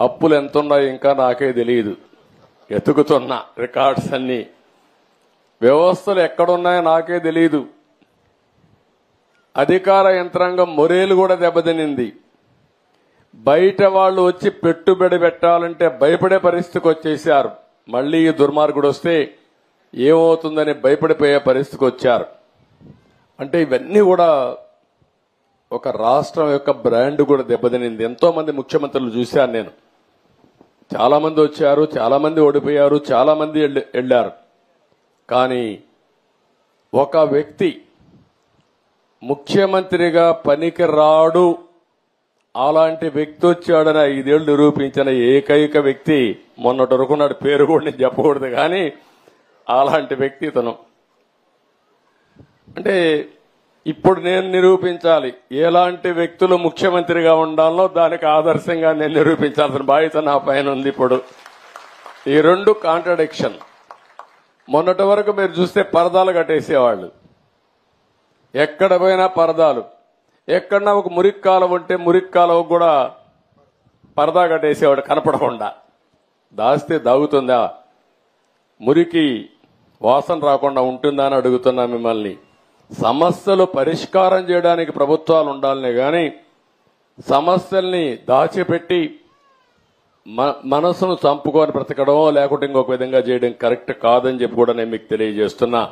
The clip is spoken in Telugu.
అప్పులు ఎంతున్నాయో ఇంకా నాకే తెలియదు. ఎతుకుతున్నా రికార్డ్స్ అన్ని. వ్యవస్థలు ఎక్కడున్నాయో నాకే తెలియదు. అధికార యంత్రాంగం మొరేలు కూడా దెబ్బతినింది. బయట వాళ్ళు వచ్చి పెట్టుబడి పెట్టాలంటే భయపడే పరిస్థితికి వచ్చేశారు. మళ్లీ ఈ దుర్మార్గుడు వస్తే ఏమవుతుందని భయపడిపోయే పరిస్థితికి వచ్చారు. అంటే ఇవన్నీ కూడా ఒక రాష్ట్రం యొక్క బ్రాండ్ కూడా దెబ్బతినింది. ఎంతో మంది ముఖ్యమంత్రులు చూశాను నేను. చాలా మంది వచ్చారు, చాలా మంది ఓడిపోయారు, చాలా మంది వెళ్లారు. కానీ ఒక వ్యక్తి ముఖ్యమంత్రిగా పనికి రాడు, అలాంటి వ్యక్తి వచ్చాడని 5 ఏళ్లు నిరూపించిన ఏకైక వ్యక్తి మొన్నటి వరకు నాడు పేరు కూడా నేను చెప్పకూడదు, కానీ అలాంటి వ్యక్తి ఇతను. అంటే ఇప్పుడు నేను నిరూపించాలి ఎలాంటి వ్యక్తులు ముఖ్యమంత్రిగా ఉండాలో, దానికి ఆదర్శంగా నేను నిరూపించాల్సిన బాధ్యత నా పైన ఉంది. ఇప్పుడు ఈ రెండు కాంట్రడిక్షన్. మొన్నటి వరకు మీరు చూస్తే పరదాలు కట్టేసేవాళ్ళు, ఎక్కడ పోయినా పరదాలు. ఎక్కడన్నా ఒక మురికి కాలువ ఉంటే మురికి కాలువ కూడా పరదా కట్టేసేవాడు కనపడకుండా. దాస్తే దాగుతుందా? మురికి వాసన రాకుండా ఉంటుందా అని అడుగుతున్నా మిమ్మల్ని. సమస్యలు పరిష్కారం చేయడానికి ప్రభుత్వాలు ఉండాలనే గాని సమస్యల్ని దాచిపెట్టి మనసును చంపుకొని బ్రతకడం లేకుంటే ఇంకొక విధంగా చేయడం కరెక్ట్ కాదని చెప్పి కూడా నేను మీకు తెలియజేస్తున్నా.